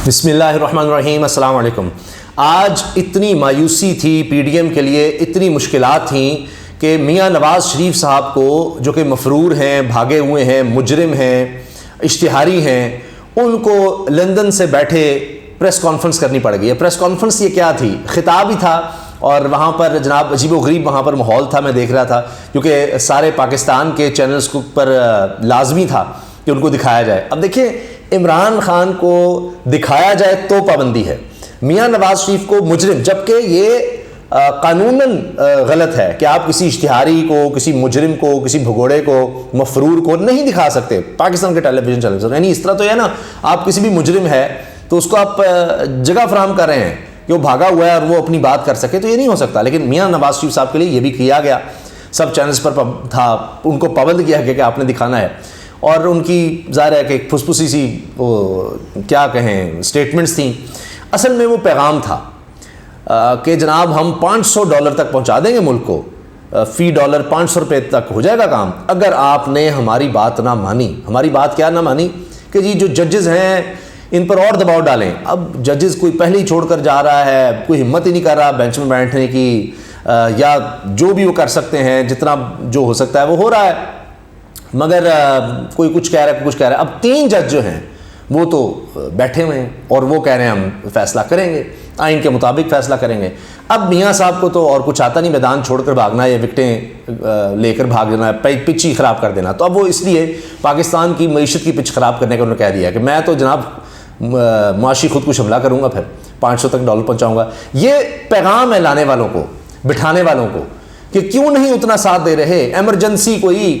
بسم اللہ الرحمن الرحیم۔ السلام علیکم۔ آج اتنی مایوسی تھی پی ڈی ایم کے لیے، اتنی مشکلات تھیں کہ میاں نواز شریف صاحب کو، جو کہ مفرور ہیں، بھاگے ہوئے ہیں، مجرم ہیں، اشتہاری ہیں، ان کو لندن سے بیٹھے پریس کانفرنس کرنی پڑ گئی ہے۔ پریس کانفرنس یہ کیا تھی؟ خطاب ہی تھا، اور وہاں پر جناب عجیب و غریب وہاں پر ماحول تھا، میں دیکھ رہا تھا، کیونکہ سارے پاکستان کے چینلز پر لازمی تھا کہ ان کو دکھایا جائے۔ اب دیکھیں، عمران خان کو دکھایا جائے تو پابندی ہے، میاں نواز شریف کو مجرم، جبکہ یہ قانوناً غلط ہے کہ آپ کسی اشتہاری کو، کسی مجرم کو، کسی بھگوڑے کو، مفرور کو نہیں دکھا سکتے پاکستان کے ٹیلی ویژن چینلز۔ یعنی اس طرح تو ہے نا، آپ کسی بھی مجرم ہے تو اس کو آپ جگہ فراہم کر رہے ہیں کہ وہ بھاگا ہوا ہے اور وہ اپنی بات کر سکے، تو یہ نہیں ہو سکتا۔ لیکن میاں نواز شریف صاحب کے لیے یہ بھی کیا گیا، سب چینلز پر تھا، ان کو پابند کیا گیا کہ آپ نے دکھانا ہے، اور ان کی ظاہر ہے کہ ایک پھسپھسی سی کیا کہیں اسٹیٹمنٹس تھیں۔ اصل میں وہ پیغام تھا کہ جناب ہم $500 تک پہنچا دیں گے ملک کو، فی ڈالر $500 تک ہو جائے گا کام، اگر آپ نے ہماری بات نہ مانی۔ ہماری بات کیا نہ مانی؟ کہ جی جو ججز ہیں ان پر اور دباؤ ڈالیں۔ اب ججز کوئی پہلے ہی چھوڑ کر جا رہا ہے، کوئی ہمت ہی نہیں کر رہا بینچ میں بیٹھنے کی، یا جو بھی وہ کر سکتے ہیں، جتنا جو ہو سکتا ہے وہ ہو رہا ہے، مگر کوئی کچھ کہہ رہا ہے، کچھ کہہ رہا ہے۔ اب 3 جج جو ہیں وہ تو بیٹھے ہوئے ہیں اور وہ کہہ رہے ہیں ہم فیصلہ کریں گے، آئین کے مطابق فیصلہ کریں گے۔ اب میاں صاحب کو تو اور کچھ آتا نہیں، میدان چھوڑ کر بھاگنا یا وکٹیں لے کر بھاگ جانا ہے، پچ ہی خراب کر دینا۔ تو اب وہ اس لیے پاکستان کی معیشت کی پچ خراب کرنے کا انہوں نے کہہ دیا کہ میں تو جناب معاشی خودکش حملہ کروں گا، پھر $500 تک پہنچاؤں گا۔ یہ پیغام ہے لانے والوں کو، بٹھانے والوں کو، کہ کیوں نہیں اتنا ساتھ دے رہے؟ ایمرجنسی کوئی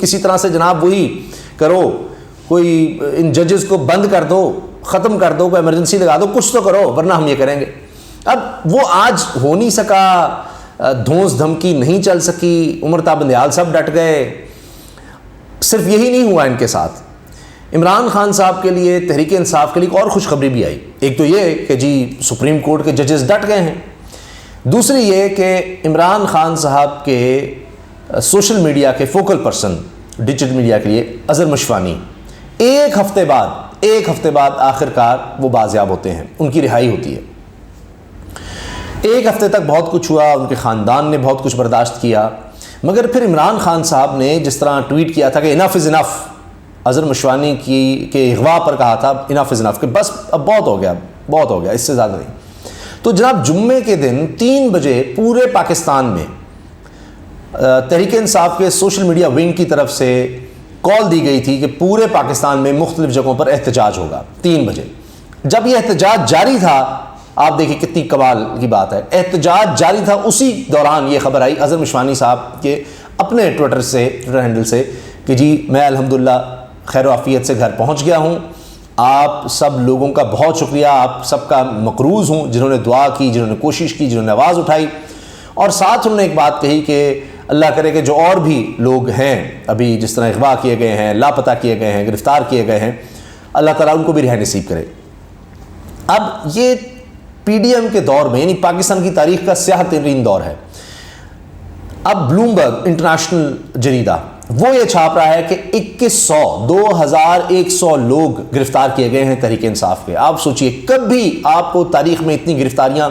کسی طرح سے جناب وہی کرو، کوئی ان ججز کو بند کر دو، ختم کر دو، کوئی ایمرجنسی لگا دو، کچھ تو کرو، ورنہ ہم یہ کریں گے۔ اب وہ آج ہو نہیں سکا، دھونس دھمکی نہیں چل سکی، امرتا بندیال سب ڈٹ گئے۔ صرف یہی نہیں ہوا ان کے ساتھ، عمران خان صاحب کے لیے، تحریک انصاف کے لیے ایک اور خوشخبری بھی آئی۔ ایک تو یہ کہ جی سپریم کورٹ کے ججز ڈٹ گئے ہیں، دوسری یہ کہ عمران خان صاحب کے سوشل میڈیا کے فوکل پرسن ڈیجیٹل میڈیا کے لیے اظہر مشفانی ایک ہفتے بعد آخرکار وہ بازیاب ہوتے ہیں، ان کی رہائی ہوتی ہے۔ ایک ہفتے تک بہت کچھ ہوا، ان کے خاندان نے بہت کچھ برداشت کیا، مگر پھر عمران خان صاحب نے جس طرح ٹویٹ کیا تھا کہ انف از انف، اظہر مشفانی کی کے اغوا پر کہا تھا انف از انف، کہ بس اب بہت ہو گیا، اس سے زیادہ نہیں۔ تو جناب جمعے کے دن 3 بجے پورے پاکستان میں تحریک انصاف کے سوشل میڈیا ونگ کی طرف سے کال دی گئی تھی کہ پورے پاکستان میں مختلف جگہوں پر احتجاج ہوگا 3 بجے۔ جب یہ احتجاج جاری تھا، آپ دیکھیں کتنی کمال کی بات ہے، احتجاج جاری تھا، اسی دوران یہ خبر آئی اظہر مشفانی صاحب کے اپنے ٹویٹر ہینڈل سے کہ جی میں الحمدللہ خیر و عافیت سے گھر پہنچ گیا ہوں، آپ سب لوگوں کا بہت شکریہ، آپ سب کا مقروض ہوں، جنہوں نے دعا کی، جنہوں نے کوشش کی، جنہوں نے آواز اٹھائی۔ اور ساتھ انہوں نے ایک بات کہی کہ اللہ کرے کہ جو اور بھی لوگ ہیں ابھی جس طرح اغوا کیے گئے ہیں، لاپتہ کیے گئے ہیں، گرفتار کیے گئے ہیں، اللہ تعالیٰ ان کو بھی رہائی نصیب کرے۔ اب یہ پی ڈی ایم کے دور میں، یعنی پاکستان کی تاریخ کا سیاہ ترین دور ہے، اب بلومبرگ انٹرنیشنل جریدہ وہ یہ چھاپ رہا ہے کہ 2100 لوگ گرفتار کیے گئے ہیں تحریک انصاف کے۔ آپ سوچئے، کبھی آپ کو تاریخ میں اتنی گرفتاریاں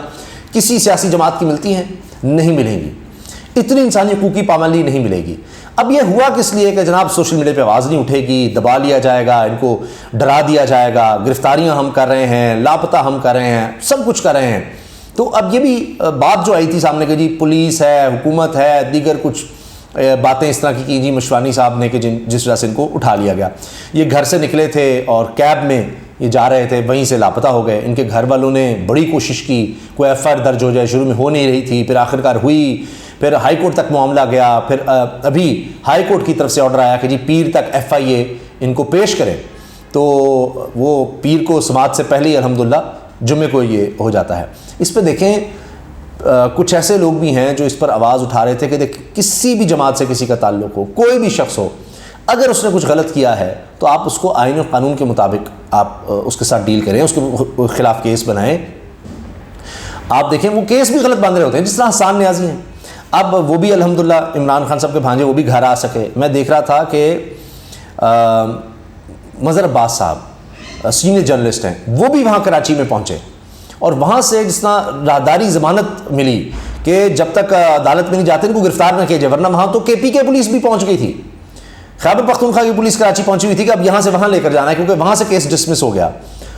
کسی سیاسی جماعت کی ملتی ہیں؟ نہیں ملیں گی، اتنی انسانی حقوق کی پابندی نہیں ملے گی۔ اب یہ ہوا کس لیے کہ جناب سوشل میڈیا پہ آواز نہیں اٹھے گی، دبا لیا جائے گا، ان کو ڈرا دیا جائے گا، گرفتاریاں ہم کر رہے ہیں، لاپتہ ہم کر رہے ہیں، سب کچھ کر رہے ہیں۔ تو اب یہ بھی بات جو آئی تھی سامنے کہ جی پولیس ہے، حکومت ہے، دیگر کچھ باتیں اس طرح کی جی مشفانی صاحب نے کہ جس وجہ سے ان کو اٹھا لیا گیا۔ یہ گھر سے نکلے تھے اور کیب میں یہ جا رہے تھے، وہیں سے لاپتہ ہو گئے۔ ان کے گھر والوں نے بڑی کوشش کی، کوئی ایف آئی آر درج ہو جائے، شروع میں ہو نہیں رہی تھی، پھر آخرکار ہوئی، پھر ہائی کورٹ تک معاملہ گیا، پھر ابھی ہائی کورٹ کی طرف سے آرڈر آیا کہ جی پیر تک ایف آئی اے ان کو پیش کریں، تو وہ پیر کو سماعت سے پہلے ہی الحمدللہ جمعے کو یہ ہو جاتا ہے۔ اس پہ دیکھیں کچھ ایسے لوگ بھی ہیں جو اس پر آواز اٹھا رہے تھے کہ دیکھ کسی بھی جماعت سے کسی کا تعلق ہو، کوئی بھی شخص ہو، اگر اس نے کچھ غلط کیا ہے تو آپ اس کو آئین و قانون کے مطابق آپ اس کے ساتھ ڈیل کریں، اس کے خلاف کیس بنائیں۔ آپ دیکھیں وہ کیس بھی غلط باندھ رہے ہوتے ہیں، جس طرح حسان نیازی ہیں، اب وہ بھی الحمدللہ عمران خان صاحب کے بھانجے وہ بھی گھر آ سکے۔ میں دیکھ رہا تھا کہ مظہر عباس صاحب سینئر جرنلسٹ ہیں، وہ بھی وہاں کراچی میں پہنچے، اور وہاں سے جس طرح راہداری ضمانت ملی کہ جب تک عدالت میں نہیں جاتے ان کو گرفتار نہ کیا جائے، ورنہ وہاں تو کے پی کے پولیس بھی پہنچ گئی تھی، خیبر پختونخوا کی پولیس کراچی پہنچی ہوئی تھی کہ اب یہاں سے وہاں لے کر جانا ہے کیونکہ وہاں سے کیس ڈسمس ہو گیا،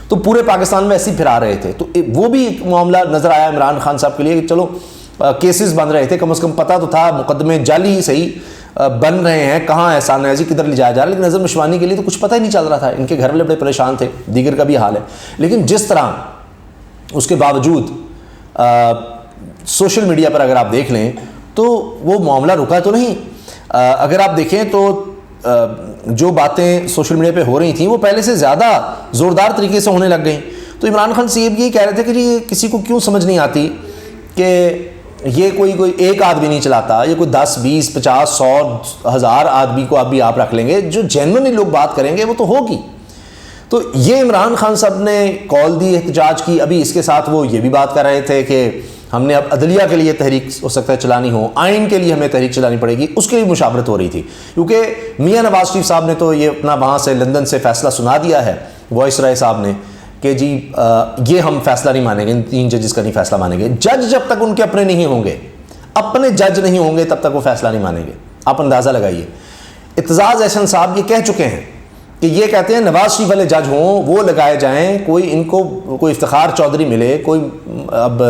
تو پورے پاکستان میں ایسے ہی پھرا رہے تھے۔ تو وہ بھی ایک معاملہ نظر آیا عمران خان صاحب کے لیے کہ چلو کیسز بن رہے تھے، کم از کم پتہ تو تھا مقدمے جعلی ہی صحیح بن رہے ہیں، کہاں احسان نیازی کدھر لے جایا جا رہا ہے، لیکن اظہر مشوانی کے لیے تو کچھ پتہ ہی نہیں چل رہا تھا، ان کے گھر والے بڑے پریشان تھے، دیگر کا بھی حال ہے۔ لیکن جس طرح اس کے باوجود سوشل میڈیا پر اگر آپ دیکھ لیں تو وہ معاملہ رکا تو نہیں۔ اگر آپ دیکھیں تو جو باتیں سوشل میڈیا پہ ہو رہی تھیں وہ پہلے سے زیادہ زوردار طریقے سے ہونے لگ گئیں۔ تو عمران خان صاحب یہ کہہ رہے تھے کہ جی یہ کسی کو کیوں سمجھ نہیں آتی کہ یہ کوئی ایک آدمی نہیں چلاتا، یہ کوئی 10 20 50 100 1000 آدمی کو اب بھی آپ رکھ لیں گے، جو جینوئنلی لوگ بات کریں گے وہ تو ہوگی۔ تو یہ عمران خان صاحب نے کال دی احتجاج کی۔ ابھی اس کے ساتھ وہ یہ بھی بات کر رہے تھے کہ ہم نے اب عدلیہ کے لیے تحریک ہو سکتا ہے چلانی ہو، آئین کے لیے ہمیں تحریک چلانی پڑے گی، اس کے لیے مشاورت ہو رہی تھی، کیونکہ میاں نواز شریف صاحب نے تو یہ اپنا وہاں سے لندن سے فیصلہ سنا دیا ہے، وائس رائے صاحب نے، کہ جی یہ ہم فیصلہ نہیں مانیں گے، ان 3 ججز کا نہیں فیصلہ مانیں گے۔ جج جب تک ان کے اپنے نہیں ہوں گے، اپنے جج نہیں ہوں گے، تب تک وہ فیصلہ نہیں مانیں گے۔ آپ اندازہ لگائیے، اعتزاز احسن صاحب یہ کہہ چکے ہیں کہ یہ کہتے ہیں نواز شریف والے جج ہوں وہ لگائے جائیں، کوئی ان کو کوئی افتخار چودھری ملے، کوئی اب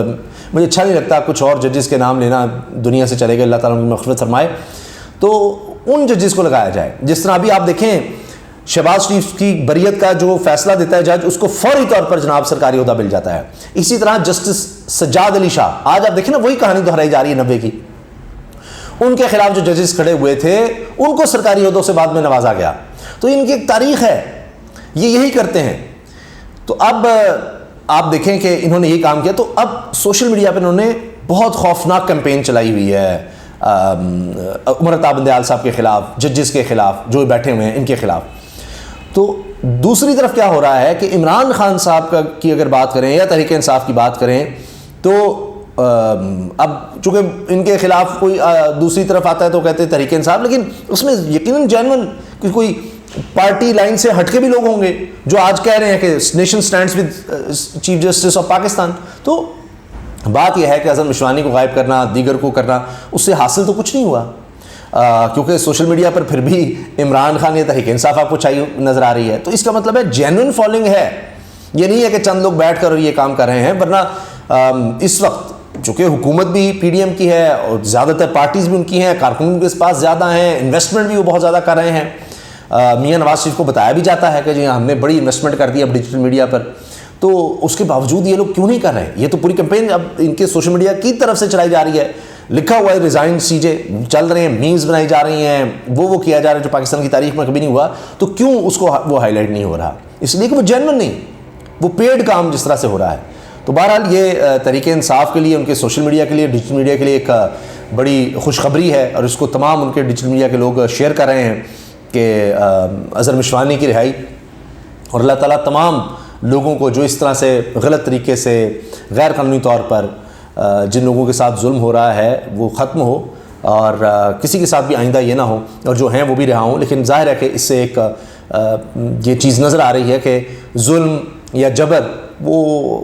مجھے اچھا نہیں لگتا کچھ اور ججز کے نام لینا، دنیا سے چلے گئے، اللہ تعالیٰ ان کی مغفرت فرمائے، تو ان ججز کو لگایا جائے۔ جس طرح ابھی آپ دیکھیں شہباز شریف کی بریت کا جو فیصلہ دیتا ہے جج، اس کو فوری طور پر جناب سرکاری عہدہ مل جاتا ہے۔ اسی طرح جسٹس سجاد علی شاہ، آج آپ دیکھیں نا وہی کہانی دہرائی جا رہی ہے 90 کی، ان کے خلاف جو ججز کھڑے ہوئے تھے ان کو سرکاری عہدوں سے بعد میں نوازا گیا۔ تو ان کی ایک تاریخ ہے، یہ یہی کرتے ہیں۔ تو اب آپ دیکھیں کہ انہوں نے یہ کام کیا، تو اب سوشل میڈیا پہ انہوں نے بہت خوفناک کیمپین چلائی ہوئی ہے عمر عطا بندیال صاحب کے خلاف، ججز کے خلاف جو بیٹھے ہوئے ہیں ان کے خلاف۔ تو دوسری طرف کیا ہو رہا ہے کہ عمران خان صاحب کی اگر بات کریں یا تحریک انصاف کی بات کریں تو اب چونکہ ان کے خلاف کوئی دوسری طرف آتا ہے تو کہتے ہیں تحریک انصاف، لیکن اس میں یقیناً جینون کوئی پارٹی لائن سے ہٹ کے بھی لوگ ہوں گے جو آج کہہ رہے ہیں کہ nation stands with chief justice of Pakistan. تو بات یہ ہے کہ اظہر مشوانی کو غائب کرنا، دیگر کو کرنا، اس سے حاصل تو کچھ نہیں ہوا، کیونکہ سوشل میڈیا پر پھر بھی عمران خان یا تحریک انصاف آپ کو چاہیے نظر آ رہی ہے۔ تو اس کا مطلب ہے جینوئن فالوئنگ ہے، یہ نہیں ہے کہ چند لوگ بیٹھ کر یہ کام کر رہے ہیں، ورنہ اس وقت چونکہ حکومت بھی پی ڈی ایم کی ہے اور زیادہ تر پارٹیز بھی ان کی ہیں، کارکنوں کے پاس زیادہ ہیں، انویسٹمنٹ بھی وہ بہت زیادہ کر رہے ہیں۔ میاں نواز شریف کو بتایا بھی جاتا ہے کہ جی ہم نے بڑی انویسٹمنٹ کر دی اب ڈیجیٹل میڈیا پر، تو اس کے باوجود یہ لوگ کیوں نہیں کر رہے ہیں؟ یہ تو پوری کیمپین اب ان کے سوشل میڈیا کی طرف سے چلائی جا رہی ہے، لکھا ہوا ہے ریزائن سیجے چل رہے ہیں، میمز بنائی جا رہی ہیں، وہ کیا جا رہا ہے جو پاکستان کی تاریخ میں کبھی نہیں ہوا، تو کیوں اس کو وہ ہائی لائٹ نہیں ہو رہا؟ اس لیے کہ وہ جینوئن نہیں، وہ پیڈ کام جس طرح سے ہو رہا ہے۔ تو بہرحال یہ تحریک انصاف کے لیے، ان کے سوشل میڈیا کے لیے، ڈیجیٹل میڈیا کے لیے ایک بڑی خوشخبری ہے، اور اس کو تمام ان کے ڈیجیٹل میڈیا کے لوگ شیئر کر رہے ہیں کہ اظہر مشوانی کی رہائی، اور اللہ تعالیٰ تمام لوگوں کو جو اس طرح سے غلط طریقے سے غیر قانونی طور پر جن لوگوں کے ساتھ ظلم ہو رہا ہے وہ ختم ہو، اور کسی کے ساتھ بھی آئندہ یہ نہ ہو، اور جو ہیں وہ بھی رہا ہوں۔ لیکن ظاہر ہے کہ اس سے ایک یہ چیز نظر آ رہی ہے کہ ظلم یا جبر وہ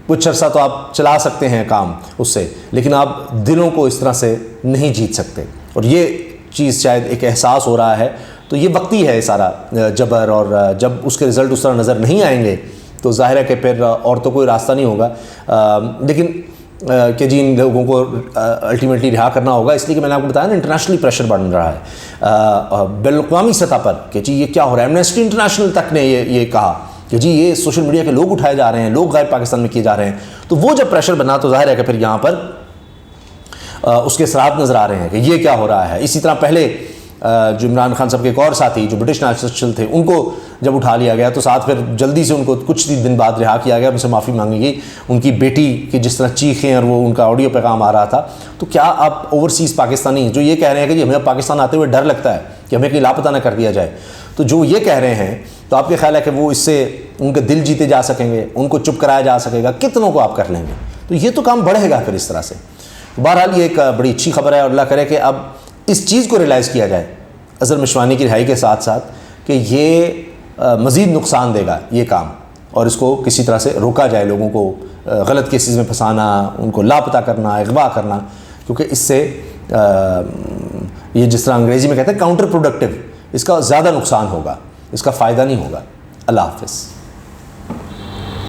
کچھ عرصہ تو آپ چلا سکتے ہیں کام اس سے، لیکن آپ دلوں کو اس طرح سے نہیں جیت سکتے، اور یہ چیز شاید ایک احساس ہو رہا ہے۔ تو یہ وقتی ہے سارا جبر، اور جب اس کے رزلٹ اس طرح نظر نہیں آئیں گے تو ظاہر ہے کہ پھر اور تو کوئی راستہ نہیں ہوگا، لیکن کہ جی ان لوگوں کو الٹیمیٹلی رہا کرنا ہوگا، اس لیے کہ میں نے آپ کو بتایا نا انٹرنیشنلی پریشر بڑھ رہا ہے بین الاقوامی سطح پر کہ جی یہ کیا ہو رہا ہے۔ ایمنسٹی انٹرنیشنل تک نے یہ کہا کہ جی یہ سوشل میڈیا کے لوگ اٹھائے جا رہے ہیں، لوگ غائب پاکستان میں کیے جا رہے ہیں، تو وہ جب پریشر بنا تو ظاہر ہے کہ پھر یہاں پر اس کے اثرات نظر آ رہے ہیں کہ یہ کیا ہو رہا ہے۔ اسی طرح پہلے جو عمران خان صاحب کے ایک اور ساتھی جو برٹش نیشنل تھے، ان کو جب اٹھا لیا گیا تو ساتھ پھر جلدی سے ان کو کچھ دن بعد رہا کیا گیا، ان سے معافی مانگی گئی۔ ان کی بیٹی کی جس طرح چیخیں اور وہ ان کا آڈیو پیغام آ رہا تھا، تو کیا آپ اوورسیز پاکستانی جو یہ کہہ رہے ہیں کہ جی ہمیں پاکستان آتے ہوئے ڈر لگتا ہے کہ ہمیں کہیں لاپتہ نہ کر دیا جائے، تو جو یہ کہہ رہے ہیں تو آپ کے خیال ہے کہ وہ اس سے ان کے دل جیتے جا سکیں گے، ان کو چپ کرایا جا سکے گا؟ کتنوں کو آپ کر لیں گے؟ تو یہ تو کام بڑھے گا پھر اس طرح سے۔ بہرحال یہ ایک بڑی اچھی خبر ہے، اور اللہ کرے کہ اب اس چیز کو ریلائز کیا جائے اظہر مشوانی کی رہائی کے ساتھ ساتھ کہ یہ مزید نقصان دے گا یہ کام، اور اس کو کسی طرح سے روکا جائے، لوگوں کو غلط کیسز میں پھنسانا، ان کو لاپتہ کرنا، اغوا کرنا، کیونکہ اس سے یہ جس طرح انگریزی میں کہتے ہیں کاؤنٹر پروڈکٹیو، اس کا زیادہ نقصان ہوگا، اس کا فائدہ نہیں ہوگا۔ اللہ حافظ۔